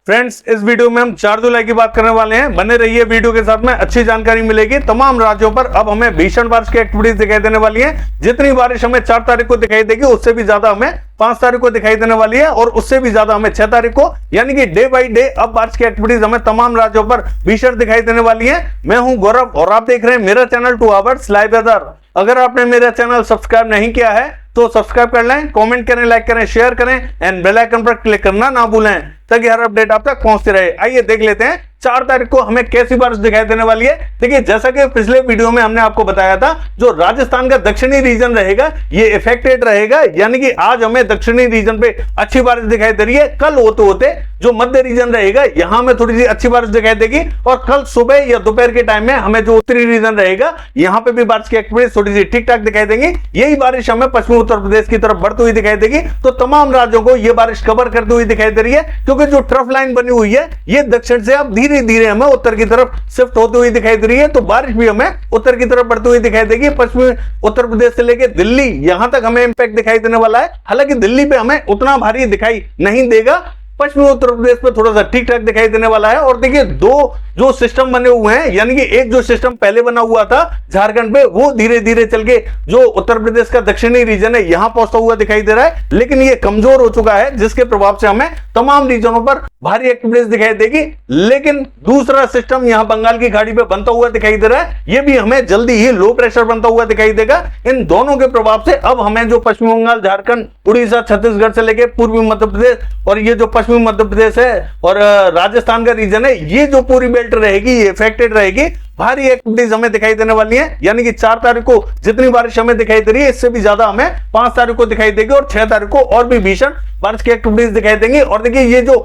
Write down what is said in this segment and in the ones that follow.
Friends, इस video में हम 4 जुलाई की बात करने वाले हैं। बने रहिए वीडियो के साथ में, अच्छी जानकारी मिलेगी। तमाम राज्यों पर अब हमें भीषण बारिश की एक्टिविटीज दिखाई देने वाली है। जितनी बारिश हमें 4 तारीख को दिखाई देगी, उससे भी ज्यादा हमें 5 तारीख को दिखाई देने वाली है और उससे भी ज्यादा हमें 6 तारीख को, यानी कि डे बाई डे अब बारिश की एक्टिविटीज हमें तमाम राज्यों पर भीषण दिखाई देने वाली है। मैं हूं गौरव और आप देख रहे हैं मेरा चैनल 2 आवर्स लाइव वेदर। अगर आपने मेरा चैनल सब्सक्राइब नहीं किया है तो सब्सक्राइब कर लें, कमेंट करें, लाइक करें, शेयर करें एंड बेल आइकन पर क्लिक करना ना भूलें ताकि हर अपडेट आप तक पहुंचती रहे। आइए देख लेते हैं 4 तारीख को हमें कैसी बारिश दिखाई देने वाली है। देखिए, जैसा कि पिछले वीडियो में हमने आपको बताया था, जो राजस्थान का दक्षिणी रीजन रहेगा ये इफेक्टेड रहेगा, यानी कि आज हमें दक्षिणी रीजन पे अच्छी बारिश दिखाई दे रही है। कल होते होते जो मध्य रीजन रहेगा यहां में थोड़ी सी अच्छी बारिश दिखाई देगी और कल सुबह या दोपहर के टाइम में हमें जो उत्तरी रीजन रहेगा यहां पे भी बारिश की एक्टिविटी थोड़ी सी ठीक ठाक दिखाई देंगी। यही बारिश हमें पश्चिमी उत्तर प्रदेश की तरफ बढ़ती हुई दिखाई देगी। तो तमाम राज्यों को यह बारिश कवर करती हुई दिखाई दे रही है, क्योंकि जो ट्रफ लाइन बनी हुई है ये दक्षिण से अब धीरे धीरे हमें उत्तर की तरफ शिफ्ट होती हुई दिखाई दे रही है। तो बारिश भी हमें उत्तर की तरफ बढ़ती हुई दिखाई देगी। पश्चिमी उत्तर प्रदेश से लेकर दिल्ली यहां तक हमें इंपैक्ट दिखाई देने वाला है। हालांकि दिल्ली पे हमें उतना भारी दिखाई नहीं देगा, पश्चिमी उत्तर प्रदेश पे थोड़ा सा ठीक ठाक दिखाई देने वाला है। और देखिए, दो जो सिस्टम बने हुए हैं, यानी कि एक जो सिस्टम पहले बना हुआ था झारखंड पे, वो धीरे धीरे चल के जो उत्तर प्रदेश का दक्षिणी रीजन है यहां पहुंचता हुआ दिखाई दे रहा है, लेकिन ये कमजोर हो चुका है, जिसके प्रभाव से हमें तमाम रीजनों पर भारी एक्टिविटीज दिखाई देगी। लेकिन दूसरा सिस्टम यहां बंगाल की खाड़ी पे बनता हुआ दिखाई दे रहा है, ये भी हमें जल्दी ही लो प्रेशर बनता हुआ दिखाई देगा। इन दोनों के प्रभाव से अब हमें जो पश्चिम बंगाल, झारखंड, उड़ीसा, छत्तीसगढ़ से लेकर पूर्वी मध्य प्रदेश और ये जो पश्चिमी मध्य प्रदेश है और राजस्थान का रीजन है, ये जो पूरी बेल्ट रहेगी ये इफेक्टेड रहेगी। भारी एक्टिविटीज हमें दिखाई देने वाली है, यानी कि 4 तारीख को जितनी बारिश हमें दिखाई दे रही है इससे भी ज्यादा हमें 5 तारीख को दिखाई देगी और 6 तारीख को और भी भीषण बारिश की एक्टिविटीज दिखाई देंगी। और देखिए, ये जो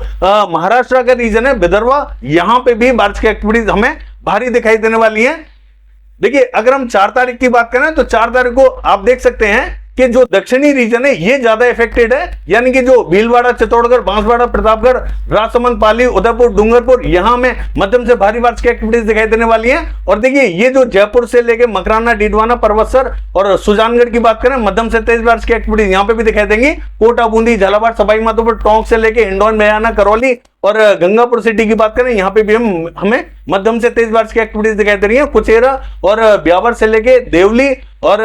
महाराष्ट्र का रीजन है विदर्भ, यहां पे भी बारिश की एक्टिविटीज हमें भारी दिखाई देने वाली है। देखिए, अगर हम 4 तारीख की बात करें तो 4 तारीख को आप देख सकते हैं कि जो दक्षिणी रीजन है ये ज्यादा इफेक्टेड है, यानी कि जो भीलवाड़ा, चित्तौड़गढ़, बांसवाड़ा, प्रतापगढ़, राजसमंद, पाली, उदयपुर, डूंगरपुर, यहां में मध्यम से भारी बारिश की एक्टिविटीज दिखाई देने वाली है। और देखिए, ये जो जयपुर से लेके मकराना, डीडवाना, परबतसर और सुजानगढ़ की बात करें, मध्यम से तेज बारिश की एक्टिविटीज यहां पे भी दिखाई देंगी। कोटा, बूंदी, झालावाड़, सवाई माधोपुर, टोंक से लेके हिंडौन, बयाना, करौली और गंगापुर सिटी की बात करें, यहां पे भी हमें मध्यम से तेज बारिश की एक्टिविटीज दिखाई दे रही है। कुचेरा और ब्यावर से लेके देवली और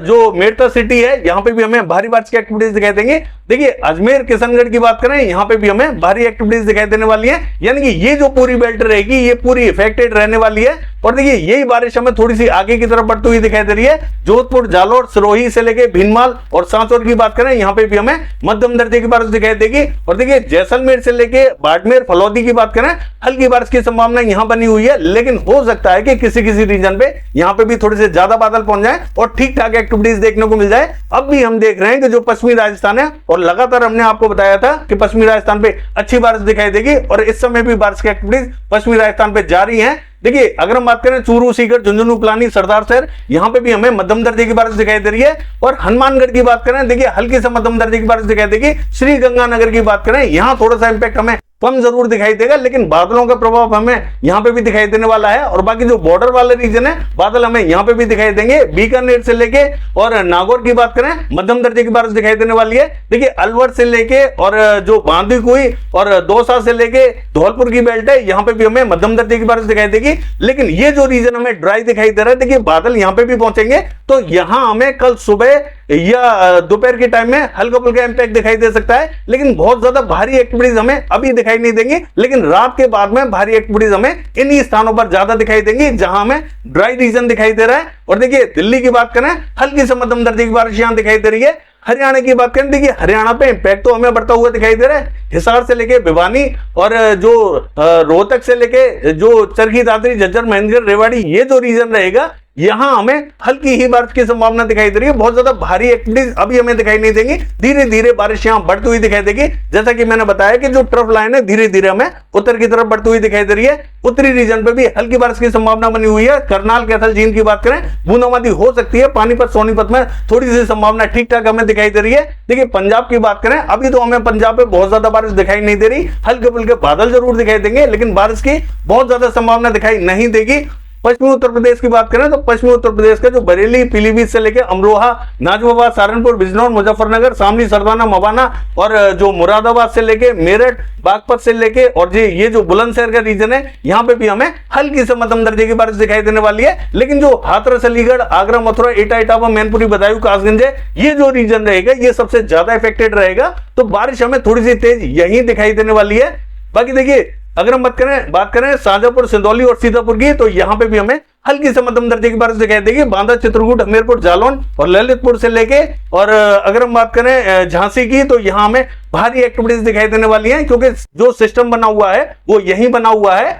जो मेड़ता सिटी है यहां पे भी हमें भारी बारिश की एक्टिविटीज दिखाई देंगी। देखिए, अजमेर, किशनगढ़ की बात करें, यहां पे भी हमें भारी एक्टिविटीज दिखाई देने वाली है, यानी कि ये जो पूरी बेल्ट रहेगी ये पूरी इफेक्टेड रहने वाली है। और देखिए, यही बारिश हमें थोड़ी सी आगे की तरफ बढ़ती हुई दिखाई दे रही है। जोधपुर, जालोर, सिरोही से लेके भीनमाल और सांचौर की बात करें, यहां पे भी हमें मध्यम दर्जे की बारिश दिखाई देगी। और देखिए, जैसलमेर से लेके बाड़मेर, फलौदी की बात करें, हल्की बारिश की संभावना यहां बनी हुई है, लेकिन हो सकता है कि किसी किसी रीजन पे यहां पे भी थोड़े से ज्यादा बादल पहुंच जाए और ठीक ठाक एक्टिविटीज देखने को मिल जाए। अब भी हम देख रहे हैं कि जो पश्चिमी राजस्थान है, और लगातार हमने आपको बताया था कि पश्चिमी राजस्थान पे अच्छी बारिश दिखाई देगी और इस समय भी बारिश की एक्टिविटीज पश्चिमी राजस्थान पे जारी है। देखिए, अगर हम बात करें चूरू, सीकर, झुंझुनू, पिलानी, सरदार शहर, यहां पे भी हमें मध्यम दर्जे की बारिश दिखाई दे रही है। और हनुमानगढ़ की बात करें, देखिए हल्की से मध्यम दर्जे की बारिश दिखाई देगी। श्री गंगानगर की बात करें, यहां थोड़ा सा इंपैक्ट हमें कम जरूर दिखाई देगा, लेकिन बादलों का प्रभाव हमें यहां पे भी दिखाई देने वाला है। और बाकी जो बॉर्डर वाले रीजन है, बादल हमें यहां पे भी दिखाई देंगे। बीकानेर से लेके और नागौर की बात करें, मध्यम दर्जे की बारिश दिखाई देने वाली है। देखिए, अलवर से लेके और जो बांदीकुई और दौसा से लेके धौलपुर की बेल्ट है, यहां पे भी हमें मध्यम दर्जे की बारिश दिखाई देगी। लेकिन ये जो रीजन हमें ड्राई दिखाई दे रहा है, देखिए बादल यहां पे भी पहुंचेंगे, तो यहां हमें कल सुबह या दोपहर के टाइम में हल्का फुल्का इंपैक्ट दिखाई दे सकता है, लेकिन बहुत ज्यादा भारी एक्टिविटीज हमें अभी दिखाई नहीं देंगी। लेकिन रात के बाद में भारी एक्टिविटीज हमें इन्हीं स्थानों पर ज्यादा दिखाई देंगी जहां हमें ड्राई रीजन दिखाई दे रहा है। और देखिए, दिल्ली की बात करें, हल्की से मध्यम दर्जे की बारिश यहां दिखाई दे रही है। हरियाणा की बात करें, देखिए हरियाणा पे इंपैक्ट तो हमें बढ़ता हुआ दिखाई दे रहा है। हिसार से लेके भिवानी और जो रोहतक से लेके जो चरखी दादरी, झज्जर, महेंद्रगढ़, रेवाड़ी, ये जो रीजन रहेगा यहां हमें हल्की ही बारिश की संभावना दिखाई दे रही है। बहुत ज्यादा भारी एक्टिविटीज अभी हमें दिखाई नहीं देंगी, धीरे धीरे बारिश यहां बढ़ती हुई दिखाई देगी। जैसा कि मैंने बताया कि जो ट्रफ लाइन है धीरे धीरे हमें उत्तर की तरफ बढ़ती हुई दिखाई दे रही है। उत्तरी रीजन पे भी हल्की बारिश की संभावना बनी हुई है। करनाल, कैथल, जींद की बात करें, बूंदाबांदी हो सकती है। पानीपत, सोनीपत में थोड़ी सी संभावना ठीक ठाक हमें दिखाई दे रही है। देखिए, पंजाब की बात करें, अभी तो हमें पंजाब पे बहुत ज्यादा बारिश दिखाई नहीं दे रही, हल्के फुल्के बादल जरूर दिखाई देंगे, लेकिन बारिश की बहुत ज्यादा संभावना दिखाई नहीं देगी। पश्चिमी उत्तर प्रदेश की बात करें तो पश्चिमी उत्तर प्रदेश का जो बरेली, पीलीभीत से लेकर अमरोहा, नाजिबाबाद, सहारनपुर, बिजनौर, मुजफ्फरनगर, शामली, सरदाना, मवाना और जो मुरादाबाद से लेके मेरठ, बागपत से लेके और ये जो बुलंदशहर का रीजन है, यहाँ पे भी हमें हल्की से मध्यम दर्जे की बारिश दिखाई देने वाली है। लेकिन जो हाथरस, अलीगढ़, आगरा, मथुरा, एटा, इटावा, मैनपुरी, बदायूं, कासगंज है, ये जो रीजन रहेगा ये सबसे ज्यादा इफेक्टेड रहेगा। तो बारिश हमें थोड़ी सी तेज यहीं दिखाई देने वाली है। बाकी देखिए अगर हम बात करें शाजापुर, सिंदौली और सीतापुर की, तो यहाँ पे भी हमें हल्की से मध्यम दर्जे की बारिश दिखाई देगी। बांदा, चित्रकूट, हमीरपुर, जालौन और ललितपुर से लेके और अगर हम बात करें झांसी की, तो यहाँ हमें भारी एक्टिविटीज दिखाई देने वाली है, क्योंकि जो सिस्टम बना हुआ है वो यहीं बना हुआ है।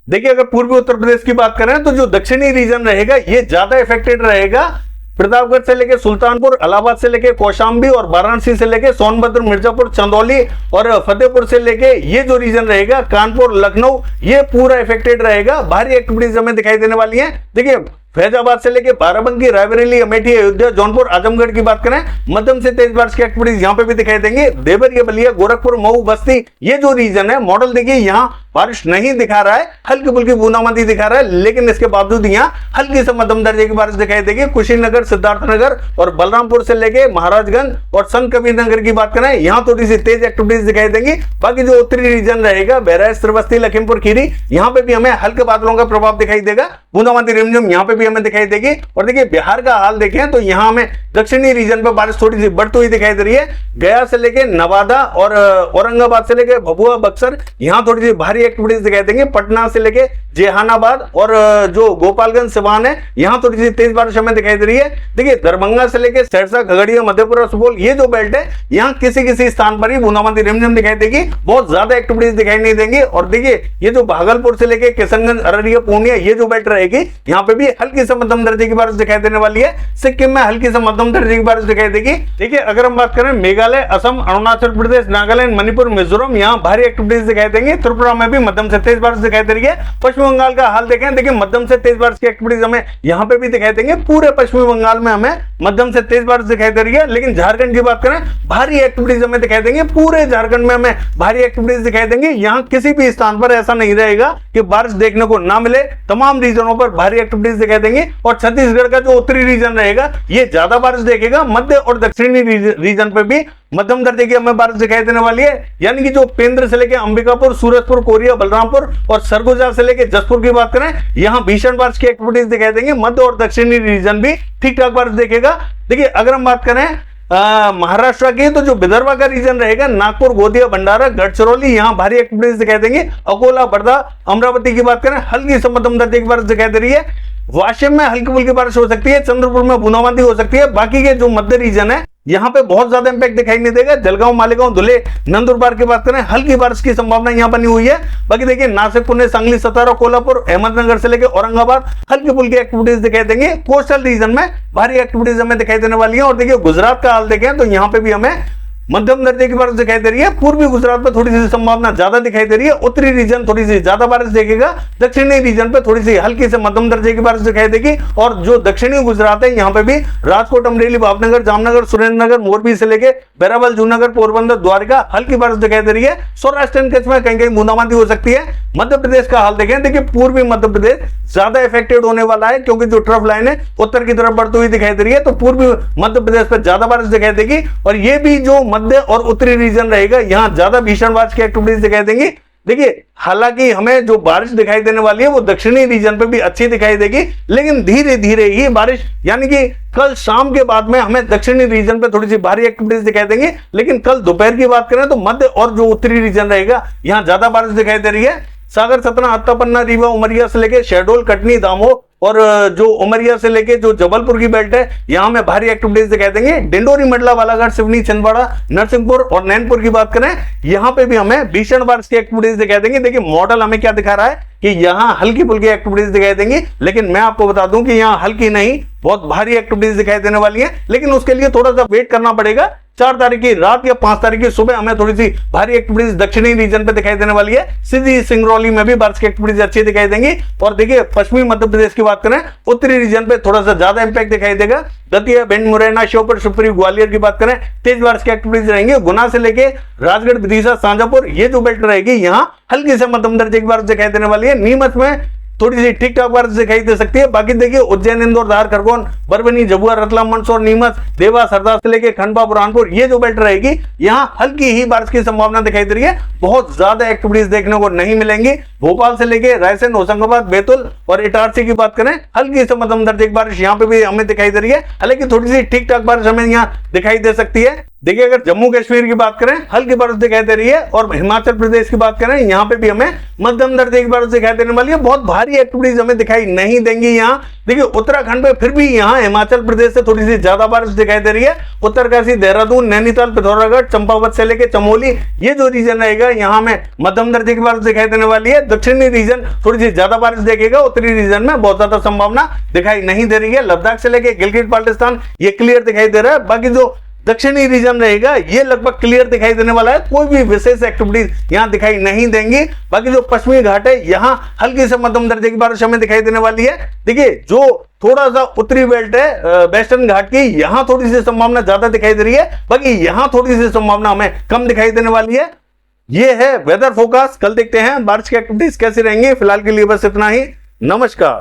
देखिए अगर पूर्वी उत्तर प्रदेश की बात करें तो जो दक्षिणी रीजन रहेगा ये ज्यादा इफेक्टेड रहेगा। प्रतापगढ़ से लेके सुल्तानपुर, इलाहाबाद से लेके कौशाम्बी और वाराणसी से लेके सोनभद्र, मिर्जापुर, चंदौली और फतेहपुर से लेके ये जो रीजन रहेगा, कानपुर, लखनऊ, ये पूरा इफेक्टेड रहेगा। भारी एक्टिविटीज हमें दिखाई देने वाली है। देखिए फैजाबाद से लेके बाराबंकी, रायबरेली, अमेठी, अयोध्या, जौनपुर, आजमगढ़ की बात करें, मध्यम से तेज बारिश की एक्टिविटीज यहाँ पे भी दिखाई देंगे। देवरिया, बलिया, गोरखपुर, मऊ, बस्ती, ये जो रीजन है, मॉडल देखिए यहाँ बारिश नहीं दिखा रहा है, हल्की फुल्की बूंदाबांदी दिखा रहा है, लेकिन इसके बावजूद यहाँ हल्की से मध्यम दर्जे की बारिश दिखाई देगी। कुशीनगर, सिद्धार्थनगर और बलरामपुर से लेके महाराजगंज और संत कबीर नगर की बात करें, यहाँ थोड़ी सी तेज एक्टिविटीज दिखाई देंगी। बाकी जो उत्तरी रीजन रहेगा, बहराइच, श्रावस्ती, लखीमपुर खीरी, यहाँ पे भी हमें हल्के बादलों का प्रभाव दिखाई देगा। बूंदाबांदी रिमझिम यहाँ पे भी हमें दिखाई देगी। और देखिए बिहार का हाल देखें तो यहाँ हमें दक्षिणी रीजन पे बारिश थोड़ी सी बढ़ती हुई दिखाई दे रही है। गया से लेके नवादा और औरंगाबाद से लेके भभुआ, बक्सर, यहाँ थोड़ी सी भारी एक्टिविटीज दिखाई देंगे। पटना से लेके जेहानाबाद और जो गोपालगंज, सिवान है, यहाँ थोड़ी सी तेज बारिश हमें दिखाई दे रही है। देखिए दरभंगा से लेके सहरसा, खगड़िया, मधेपुरा, सुपौल, ये जो बेल्ट है, यहाँ किसी किसी स्थान पर ही बूंदाबांदी रिमझिम दिखाई देगी, बहुत ज्यादा एक्टिविटीज दिखाई नहीं देंगी। और देखिए ये जो भागलपुर से लेके किशनगंज, अररिया, पूर्णिया, ये जो बेल्ट रहेगी, यहाँ पे भी हल्की से मध्यम दर्जे की बारिश दिखाई देने वाली है। सिक्किम में हल्की से मध्यम दर्जे की बारिश दिखाई देगी। देखिए अगर हम बात करें मेघालय, असम, अरुणाचल प्रदेश, नागालैंड, मणिपुर, मिजोरम, यहाँ भारी एक्टिविटीज दिखाई देंगी। त्रिपुरा में भी मध्यम से तेज बारिश दिखाई दे रही है। पश्चिम बंगाल का हाल देखें, देखिए मध्यम से तेज बारिश की एक्टिविटीज हमें यहाँ पे भी दिखाई देंगे। पूरे पश्चिमी बंगाल में हमें मध्यम से तेज बारिश दिखाई दे रही है। लेकिन झारखंड की बात करें, भारी एक्टिविटीज हमें दिखाई देंगे। पूरे झारखंड में हमें भारी एक्टिविटीज दिखाई देंगी। यहाँ किसी भी स्थान पर ऐसा नहीं रहेगा कि बारिश देखने को ना मिले, तमाम रीजनों पर भारी एक्टिविटीज दिखाई देंगी। और छत्तीसगढ़ का जो उत्तरी रीजन रहेगा ये ज्यादा बारिश देखेगा। मध्य और दक्षिणी रीजन पे भी मध्यम दर्जे की हमें बारिश दिखाई देने वाली है। यानी कि जो पेंद्र से लेके अंबिकापुर, सूरजपुर, कोरिया, बलरामपुर और सरगुजा से लेके जसपुर की बात करें, यहाँ भीषण बारिश की एक्टिविटीज दिखाई देंगे। मध्य और दक्षिणी रीजन भी ठीक ठाक बारिश देखेगा। देखिए अगर हम बात करें महाराष्ट्र की, तो जो विदर्भ का रीजन रहेगा, नागपुर, गोंदिया, भंडारा, गढ़चिरौली, यहाँ भारी एक्टिविटीज दिखाई देंगी। अकोला, वर्धा, अमरावती की बात करें, हल्की से मध्यम दर्जे की बारिश दिखाई दे रही है। वाशिम में हल्की फुल्की बारिश हो सकती है। चंद्रपुर में बूंदाबांदी हो सकती है। बाकी के जो मध्य रीजन है यहाँ पे बहुत ज्यादा इंपैक्ट दिखाई नहीं देगा। जलगांव, मालेगांव, धुले, नंदुरबार की बात करें, हल्की बारिश की संभावना यहाँ बनी हुई है। बाकी देखिए नासिक, पुणे, सांगली, सतारा, कोल्हापुर, अहमदनगर से लेकर औरंगाबाद हल्की फुल्की एक्टिविटीज दिखाई देंगे। कोस्टल रीजन में भारी एक्टिविटीज हमें दिखाई देने वाली है। और देखिए गुजरात का हाल देखें तो यहाँ पे भी हमें मध्यम दर्जे की बारिश दिखाई दे रही है। पूर्वी गुजरात में थोड़ी सी संभावना ज्यादा दिखाई दे रही है। उत्तरी रीजन थोड़ी सी ज्यादा बारिश देखेगा। दक्षिणी रीजन पे थोड़ी सी हल्की से मध्यम दर्जे की बारिश दिखाई देगी। और जो दक्षिणी गुजरात है यहाँ पे भी राजकोट, अमरेली, भावनगर, जामनगर, सुरेंद्रनगर, मोरबी से लेके बैरावल, जूनागढ़, पोरबंदर, द्वारका हल्की बारिश दिखाई दे रही है। सौराष्ट्र कच्छ में कहीं कहीं बूंदाबांदी हो सकती है। मध्य प्रदेश का हाल देखें, देखिए पूर्वी मध्य प्रदेश ज्यादा इफेक्टेड होने वाला है, क्योंकि जो ट्रफ लाइन है उत्तर की तरफ बढ़ती हुई दिखाई दे रही है। तो पूर्वी मध्य प्रदेश पर ज्यादा बारिश दिखाई देगी। और ये भी जो मध्य और उत्तरी रीजन रहेगा, यहाँ ज्यादा भीषण बारिश की एक्टिविटीज दिखाई देंगी। देखिए हालांकि हमें जो बारिश दिखाई देने वाली है वो दक्षिणी रीजन पे भी अच्छी दिखाई देगी, लेकिन धीरे धीरे ही बारिश, यानी कि कल शाम के बाद में हमें दक्षिणी रीजन पे थोड़ी सी भारी एक्टिविटीज दिखाई देंगी। लेकिन कल दोपहर की बात करें तो मध्य और जो उत्तरी रीजन रहेगा यहाँ ज्यादा बारिश दिखाई दे रही है। सागर, सतना, हत्ता, पन्ना, रीवा, उमरिया से लेके शहडोल, कटनी, दामोह और जो उमरिया से लेके जो जबलपुर की बेल्ट है, यहाँ में भारी एक्टिविटीज दिखाई देंगे। डिंडोरी, मंडला, बालाघाट, सिवनी, छिंदवाड़ा, नरसिंहपुर और नैनपुर की बात करें, यहाँ पे भी हमें भीषण बारिश की एक्टिविटीज दिखाई देंगी। देखिए मॉडल हमें क्या दिखा रहा है कि यहाँ हल्की फुल्की एक्टिविटीज दिखाई देंगी, लेकिन मैं आपको बता दूं कि यहाँ हल्की नहीं बहुत भारी एक्टिविटीज दिखाई देने वाली है। लेकिन उसके लिए थोड़ा सा वेट करना पड़ेगा। 4 तारीख की रात या 5 तारीख की सुबह हमें थोड़ी सी भारी एक्टिविटीज दक्षिणी रीजन पे दिखाई देने वाली है। सीधी सिंगरौली में भी बारिश की एक्टिविटीज अच्छी दिखाई देंगी। और देखिए पश्चिमी मध्य प्रदेश की बात करें, उत्तरी रीजन पे थोड़ा सा ज्यादा इंपैक्ट दिखाई देगा। दतिया, भिंड, मुरैना, श्योपुर, शिवपुरी, ग्वालियर की बात करें, तेज बारिश की एक्टिविटीज रहेंगी। गुना से लेके राजगढ़, विदिशा, शाजापुर, ये जो बेल्ट रहेगी, यहाँ हल्की से मध्यम दर्जे की बारिश दिखाई देने वाली है। नीमच में थोड़ी सी ठीक ठाक बारिश दिखाई दे सकती है। बाकी देखिए उज्जैन, इंदौर, धार, खरगोन, परभनी, झबुआ, रतलाम, मंदसौर, नीमच, देवास, हरदा से लेके खंडवा, बुरहानपुर, ये जो बेल्ट रहेगी यहाँ हल्की ही बारिश की संभावना दिखाई दे रही है। बहुत ज्यादा एक्टिविटीज देखने को नहीं मिलेंगी। भोपाल से लेके रायसेन, होशंगाबाद, बैतूल और इटारसी की बात करें, हल्की से मध्यम दर्जे की बारिश यहाँ पे भी हमें दिखाई दे रही है। हालांकि थोड़ी सी ठीक ठाक बारिश हमें यहाँ दिखाई दे सकती है। देखिए अगर जम्मू कश्मीर की बात करें, हल्की बारिश दिखाई दे रही है, और हिमाचल प्रदेश की बात करें, यहाँ पे भी हमें मध्यम दर्जे की बारिश दिखाई देने वाली है। बहुत भारी एक्टिविटीज हमें दिखाई नहीं देंगी यहाँ। देखिए उत्तराखंड में फिर भी यहाँ हिमाचल प्रदेश से थोड़ी सी ज्यादा बारिश दिखाई दे रही है। उत्तरकाशी, देहरादून, नैनीताल, पिथौरागढ़, चंपावत से लेकर चमोली, ये जो रीजन रहेगा यहाँ में मध्यम दर्जे की बारिश दिखाई देने वाली है। दक्षिणी रीजन थोड़ी सी ज्यादा बारिश देखेगा, उत्तरी रीजन में बहुत ज्यादा संभावना दिखाई नहीं दे रही है। लद्दाख से लेकर गिलगित बाल्टिस्तान ये क्लियर दिखाई दे रहा है। बाकी जो दक्षिणी रीजन रहेगा ये लगभग क्लियर दिखाई देने वाला है। कोई भी विशेष एक्टिविटीज यहाँ दिखाई नहीं देंगी। बाकी जो पश्चिमी घाट है यहाँ हल्की से मध्यम दर्जे की बारिश हमें दिखाई देने वाली है। देखिए जो थोड़ा सा उत्तरी बेल्ट है वेस्टर्न घाट की, यहाँ थोड़ी सी संभावना ज्यादा दिखाई दे रही है। बाकी यहाँ थोड़ी सी संभावना हमें कम दिखाई देने वाली है। ये है वेदर फोरकास्ट। कल देखते हैं बारिश की एक्टिविटीज कैसी रहेंगी। फिलहाल के लिए बस इतना ही। नमस्कार।